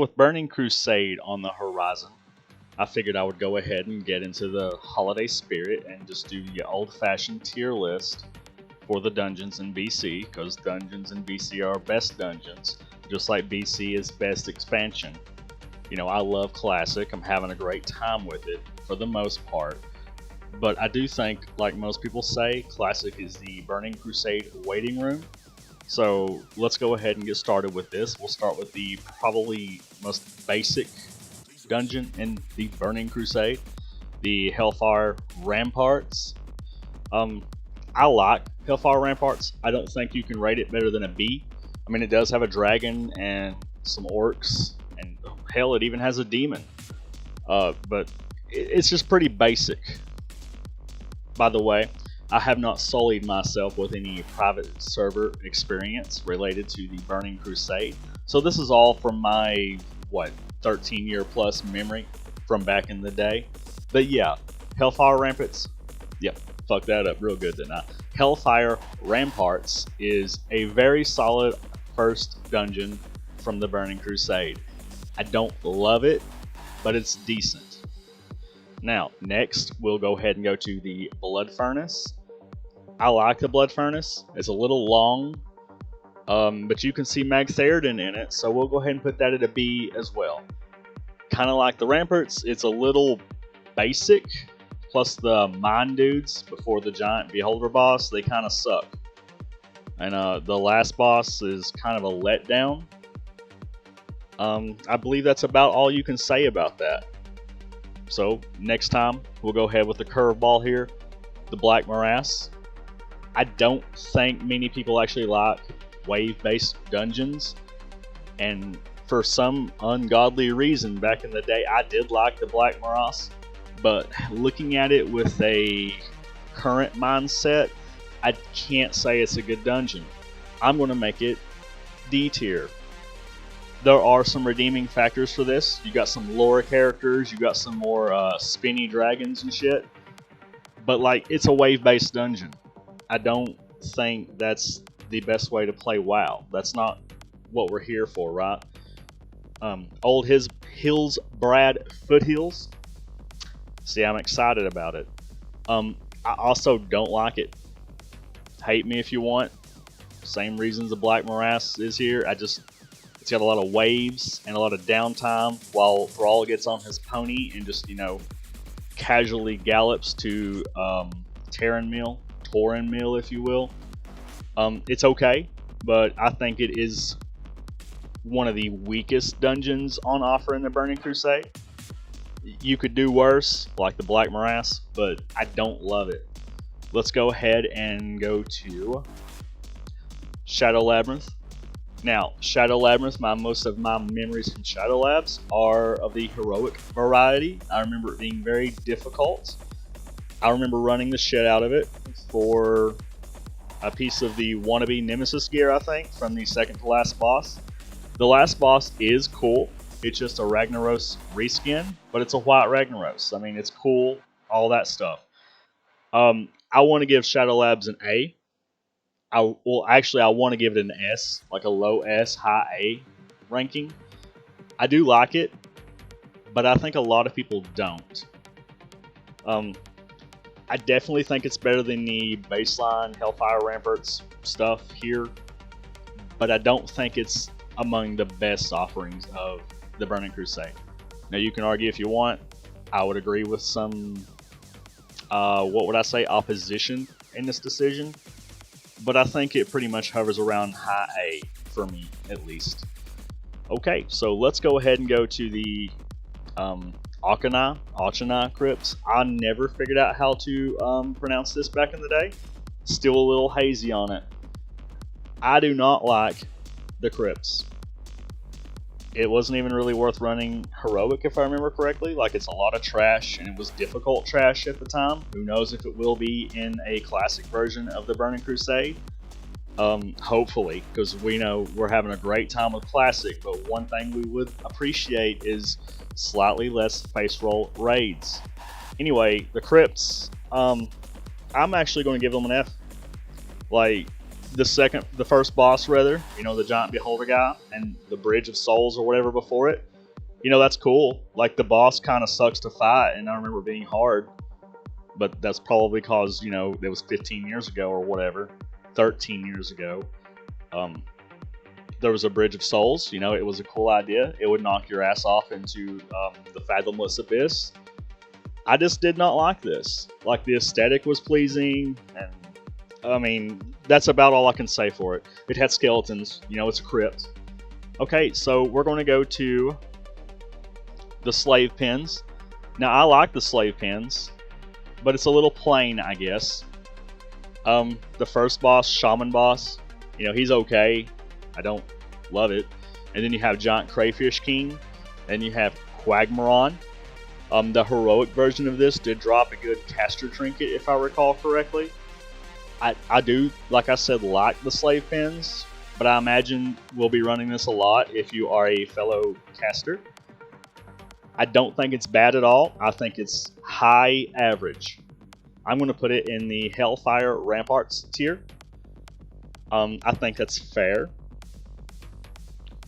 With Burning Crusade on the horizon, I figured I would go ahead and get into the holiday spirit and just do the old-fashioned tier list for the dungeons in BC, because dungeons in BC are best dungeons, just like BC is best expansion. You know, I love Classic, I'm having a great time with it for the most part, but I do think, like most people say, Classic is the Burning Crusade waiting room. So let's go ahead and get started with this. We'll start with the probably most basic dungeon in the Burning Crusade, the Hellfire Ramparts. I like Hellfire Ramparts. I don't think you can rate it better than a B. I mean, it does have a dragon and some orcs, and hell, it even has a demon. But it's just pretty basic. By the way, I have not sullied myself with any private server experience related to the Burning Crusade. So this is all from my, 13-year plus memory from back in the day. But yeah, Hellfire Ramparts, yep, fucked that up real good, didn't I? Hellfire Ramparts is a very solid first dungeon from the Burning Crusade. I don't love it, but it's decent. Now, next, we'll go ahead and go to the Blood Furnace. I like the Blood Furnace. It's a little long, but you can see Mag Theoden in it, so we'll go ahead and put that at a B as well. Kind of like the Ramparts, it's a little basic, plus the mine dudes before the giant beholder boss, they kind of suck. And the last boss is kind of a letdown. I believe that's about all you can say about that. So next time, we'll go ahead with the curveball here, the Black Morass. I don't think many people actually like wave-based dungeons, and for some ungodly reason back in the day I did like the Black Morass, but looking at it with a current mindset, I can't say it's a good dungeon. I'm going to make it D tier. There are some redeeming factors for this. You got some lore characters, you got some more spinny dragons and shit, but like, it's a wave-based dungeon. I don't think that's the best way to play WoW. That's not what we're here for, right? Old Hills Brad Foothills. See, I'm excited about it. I also don't like it. Hate me if you want. Same reasons the Black Morass is here. it's got a lot of waves and a lot of downtime while Thrall gets on his pony and just, casually gallops to Torin Mill, if you will. It's okay, but I think it is one of the weakest dungeons on offer in the Burning Crusade. You could do worse, like the Black Morass, but I don't love it. Let's go ahead and go to Shadow Labyrinth. Now, Shadow Labyrinth, most of my memories from Shadow Labs are of the heroic variety. I remember it being very difficult. I remember running the shit out of it for a piece of the wannabe Nemesis gear, I think, from the second to last boss. The last boss is cool. It's just a Ragnaros reskin, but it's a white Ragnaros. I mean, it's cool, all that stuff. I want to give Shadow Labs an A. I want to give it an S, like a low S, high A ranking. I do like it, but I think a lot of people don't. I definitely think it's better than the baseline Hellfire Ramparts stuff here, but I don't think it's among the best offerings of the Burning Crusade. Now, you can argue if you want. I would agree with some, opposition in this decision, but I think it pretty much hovers around high A for me, at least. Okay, so let's go ahead and go to the Auchina crypts. I never figured out how to pronounce this back in the day. Still a little hazy on it. I do not like the crypts. It wasn't even really worth running heroic, if I remember correctly. Like, it's a lot of trash, and it was difficult trash at the time. Who knows if it will be in a classic version of the Burning Crusade. Hopefully, because we know we're having a great time with classic, but one thing we would appreciate is slightly less face roll raids. Anyway, the crypts, I'm actually going to give them an F. Like, the first boss rather, the giant beholder guy and the bridge of souls or whatever before it, That's cool. Like, the boss kind of sucks to fight, and I remember being hard, but that's probably because, it was 15 years ago or whatever, 13 years ago. Um, there was a Bridge of Souls. It was a cool idea. It would knock your ass off into the Fathomless Abyss. I just did not like this. Like, the aesthetic was pleasing, and I mean, that's about all I can say for it. It had skeletons. It's a crypt. Okay, so we're going to go to the slave pens. Now, I like the slave pens, but it's a little plain, I guess. The first boss, Shaman boss, he's okay. I don't love it. And then you have Giant Crayfish King, and you have Quagmoron. The heroic version of this did drop a good caster trinket, if I recall correctly. I do, like I said, like the slave pens, but I imagine we'll be running this a lot if you are a fellow caster. I don't think it's bad at all. I think it's high average. I'm going to put it in the Hellfire Ramparts tier. I think that's fair.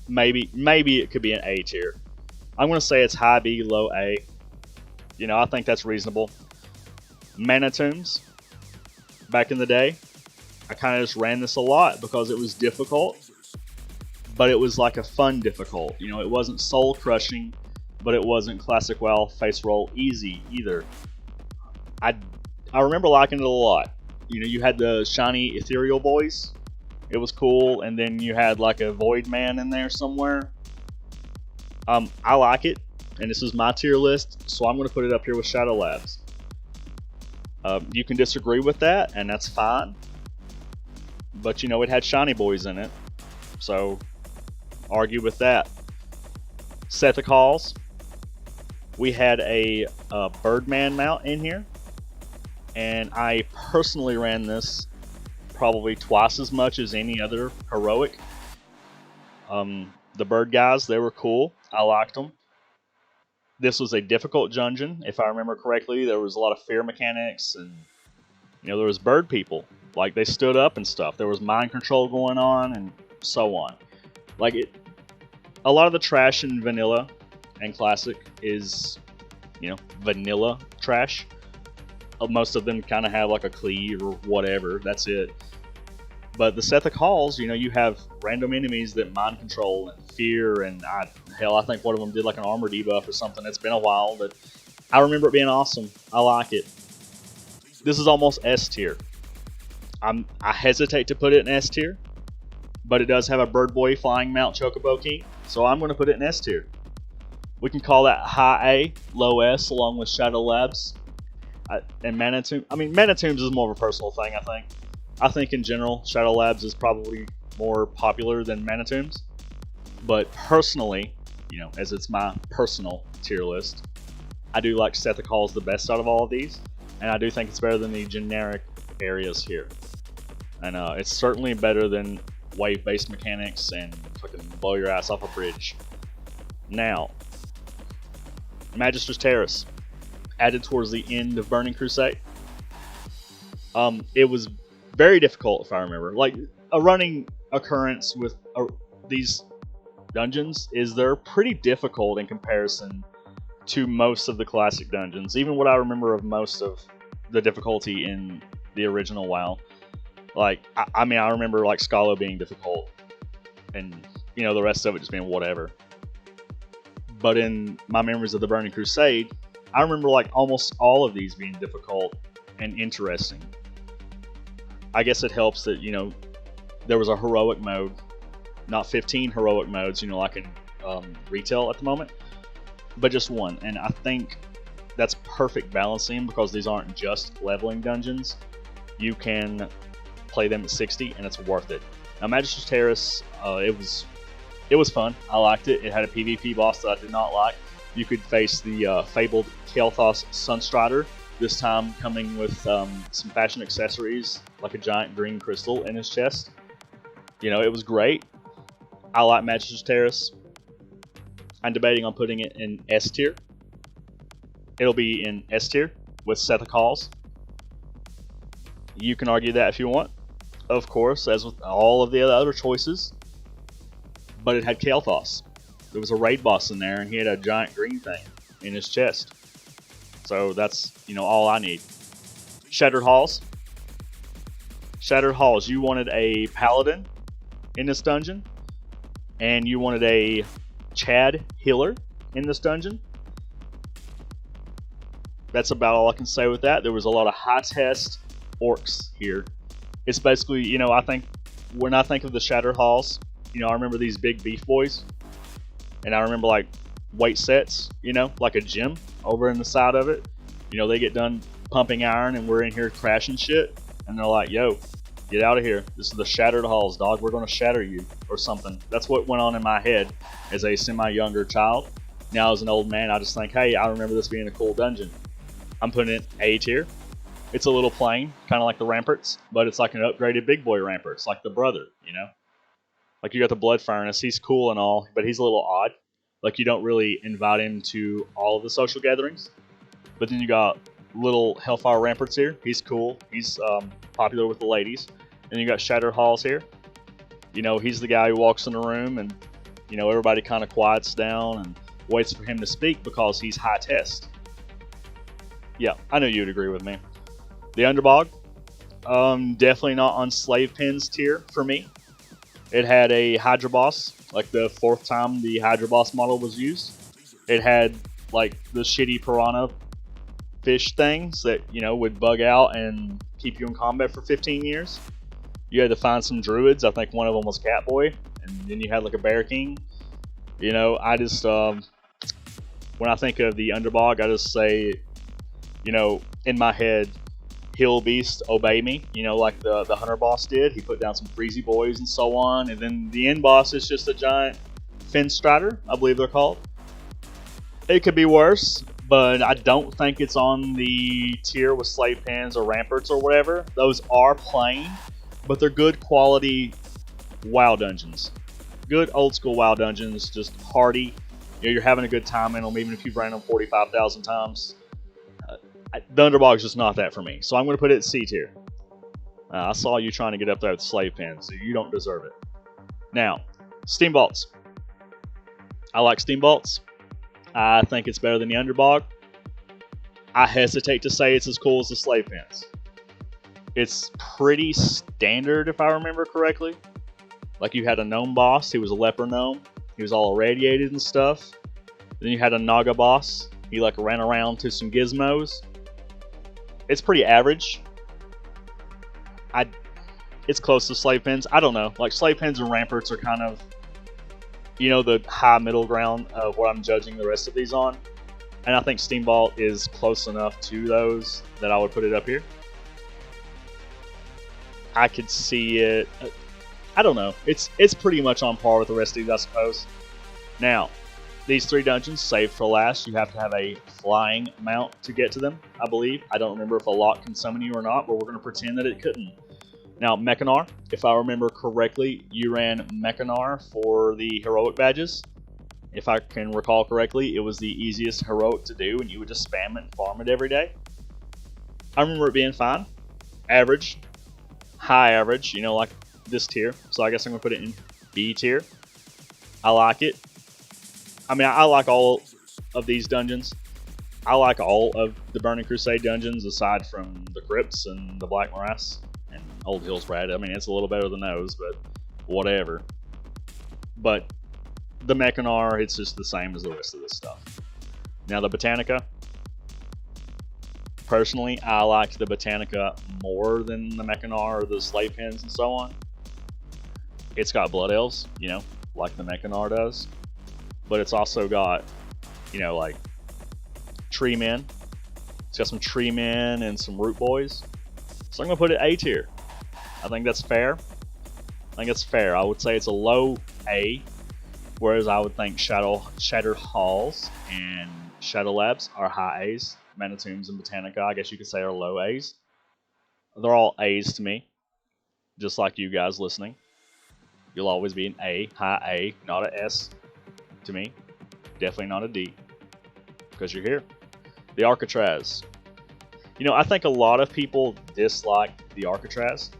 Maybe it could be an A tier. I'm going to say it's high B, low A. I think that's reasonable. Mana Tombs. Back in the day, I kind of just ran this a lot because it was difficult, but it was like a fun difficult. It wasn't soul crushing, but it wasn't classic WoW face roll easy either. I remember liking it a lot. You had the shiny ethereal boys. It was cool, and then you had like a void man in there somewhere. I like it, and this is my tier list, so I'm going to put it up here with Shadow Labs. You can disagree with that, and that's fine. But it had shiny boys in it, so argue with that. Sethicals. We had a Birdman mount in here, and I personally ran this probably twice as much as any other heroic. The bird guys, they were cool. I liked them. This was a difficult dungeon, if I remember correctly. There was a lot of fear mechanics, and there was bird people. Like, they stood up and stuff. There was mind control going on, and so on. Like, a lot of the trash in vanilla and classic is, vanilla trash. Most of them kind of have like a cleave or whatever. That's it. But the Sethic Halls, you have random enemies that mind control and fear, and I think one of them did like an armor debuff or something. It's been a while, but I remember it being awesome. I like it. This is almost S tier. I hesitate to put it in S tier, but it does have a Bird Boy flying mount Chocobo King, so I'm going to put it in S tier. We can call that high A, low S, along with Shadow Labs and Mana Tombs. I mean, Mana Tombs is more of a personal thing, I think. I think in general, Shadow Labs is probably more popular than Mana Tombs. But personally, as it's my personal tier list, I do like Sethicals the best out of all of these. And I do think it's better than the generic areas here. And it's certainly better than wave-based mechanics and fucking blow your ass off a bridge. Now, Magister's Terrace, added towards the end of Burning Crusade. It was very difficult, if I remember. Like, a running occurrence with these dungeons is they're pretty difficult in comparison to most of the classic dungeons. Even what I remember of most of the difficulty in the original WoW. Like, I remember like Scalo being difficult, and the rest of it just being whatever. But in my memories of the Burning Crusade, I remember like almost all of these being difficult and interesting. I guess it helps that, there was a heroic mode, not 15 heroic modes, like in retail at the moment, but just one. And I think that's perfect balancing because these aren't just leveling dungeons. You can play them at 60 and it's worth it. Now, Magister's Terrace, it was fun. I liked it. It had a PvP boss that I did not like. You could face the fabled Kael'thas Sunstrider, this time coming with some fashion accessories, like a giant green crystal in his chest. It was great. I like Magister's Terrace. I'm debating on putting it in S tier. It'll be in S tier with Sethicals. You can argue that if you want, of course, as with all of the other choices. But it had Kael'thas. There was a raid boss in there, and he had a giant green thing in his chest. So that's, all I need. Shattered Halls. Shattered Halls. You wanted a paladin in this dungeon, and you wanted a Chad healer in this dungeon. That's about all I can say with that. There was a lot of high test orcs here. It's basically, I think when I think of the Shattered Halls, I remember these big beef boys, and I remember like weight sets, like a gym over in the side of it. They get done pumping iron, and we're in here crashing shit, and they're like, "Yo, get out of here! This is the Shattered Halls, dog. We're gonna shatter you," or something. That's what went on in my head as a semi-younger child. Now as an old man, I just think, hey, I remember this being a cool dungeon. I'm putting it A tier. It's a little plain, kind of like the Ramparts, but it's like an upgraded big boy Ramparts, like the brother, Like you got the Blood Furnace, he's cool and all, but he's a little odd. Like you don't really invite him to all of the social gatherings. But then you got little Hellfire Ramparts here. He's cool. He's popular with the ladies. And you got Shattered Halls here. He's the guy who walks in the room and, everybody kind of quiets down and waits for him to speak because he's high test. Yeah, I know you'd agree with me. The Underbog, definitely not on Slave Pens tier for me. It had a Hydra Boss, like the 4th time the Hydra Boss model was used. It had like the shitty piranha fish things that, would bug out and keep you in combat for 15 years. You had to find some druids. I think one of them was Catboy, and then you had like a Bear King. I just, when I think of the Underbog, I just say, in my head, Hill Beast, obey me, like the Hunter boss did. He put down some Freezy Boys and so on, and then the end boss is just a giant Fin Strider, I believe they're called. It could be worse, but I don't think it's on the tier with Slave Pens or Ramparts or whatever. Those are plain, but they're good quality WoW dungeons. Good old school WoW dungeons, just hardy. You're having a good time in them, even if you've ran them 45,000 times. The Underbog's just not that for me, so I'm going to put it at C tier. I saw you trying to get up there with Slave Pens, so you don't deserve it. Now, Steam Vaults. I like Steam Vaults. I think it's better than the Underbog. I hesitate to say it's as cool as the Slave Pens. It's pretty standard, if I remember correctly. Like you had a gnome boss, he was a leper gnome. He was all irradiated and stuff. Then you had a Naga boss. He like ran around to some gizmos. It's pretty average. It's close to Slave Pens. I don't know. Like Slave Pens and Ramparts are kind of, the high middle ground of what I'm judging the rest of these on. And I think Steam Vault is close enough to those that I would put it up here. I could see it. I don't know. It's pretty much on par with the rest of these, I suppose. Now, these 3 dungeons, saved for last, you have to have a flying mount to get to them, I believe. I don't remember if a lock can summon you or not, but we're going to pretend that it couldn't. Now, Mechanar, if I remember correctly, you ran Mechanar for the heroic badges. If I can recall correctly, it was the easiest heroic to do, and you would just spam it and farm it every day. I remember it being fine. Average. High average, like this tier. So I guess I'm going to put it in B tier. I like it. I mean, I like all of these dungeons. I like all of the Burning Crusade dungeons, aside from the Crypts and the Black Morass and Old Hillsbrad. I mean, it's a little better than those, but whatever. But the Mechanar, it's just the same as the rest of this stuff. Now, the Botanica. Personally, I liked the Botanica more than the Mechanar or the Slave Pens and so on. It's got Blood Elves, like the Mechanar does. But it's also got, like Tree Men. It's got some Tree Men and some Root Boys. So I'm going to put it A tier. I think that's fair. I would say it's a low A, whereas I would think Shattered Halls and Shadow Labs are high A's. Manitombs and Botanica, I guess you could say, are low A's. They're all A's to me, just like you guys listening. You'll always be an A, high A, not a S to me. Definitely not a D, because you're here. The Arcatraz. I think a lot of people dislike the Arcatraz.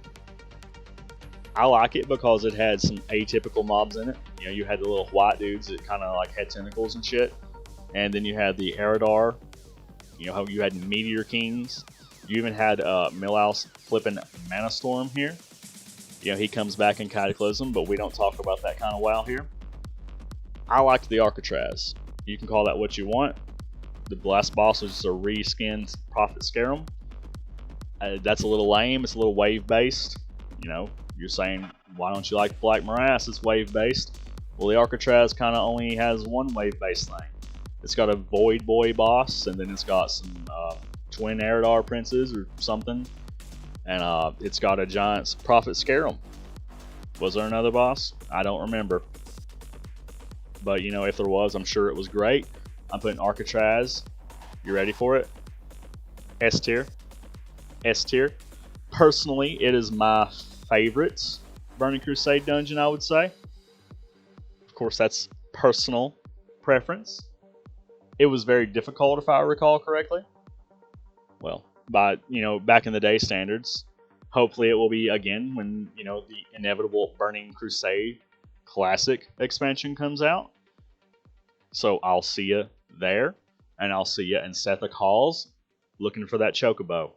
I like it because it had some atypical mobs in it. You know, you had the little white dudes that kind of like had tentacles and shit. And then you had the Eridar. You know how you had Meteor Kings. You even had Milhouse flipping Mana Storm here. You know, he comes back in Cataclysm, but we don't talk about that kind of WoW here. I liked the Arcatraz. You can call that what you want. The last boss was just a reskinned Prophet Scarum. That's a little lame. It's a little wave based. You know, you're saying, why don't you like Black Morass? It's wave based. Well, the Arcatraz kind of only has one wave based thing. It's got a Void Boy boss, and then it's got some twin Eridar princes or something, and it's got a giant Prophet Scarum. Was there another boss? I don't remember. But, you know, if there was, I'm sure it was great. I'm putting Arcatraz. You ready for it? S tier. S tier. Personally, it is my favorite Burning Crusade dungeon, I would say. Of course, that's personal preference. It was very difficult, if I recall correctly. Well, by, you know, back in the day standards. Hopefully it will be again when, you know, the inevitable Burning Crusade Classic expansion comes out. So I'll see you there, and I'll see you in Sethek Halls looking for that Chocobo.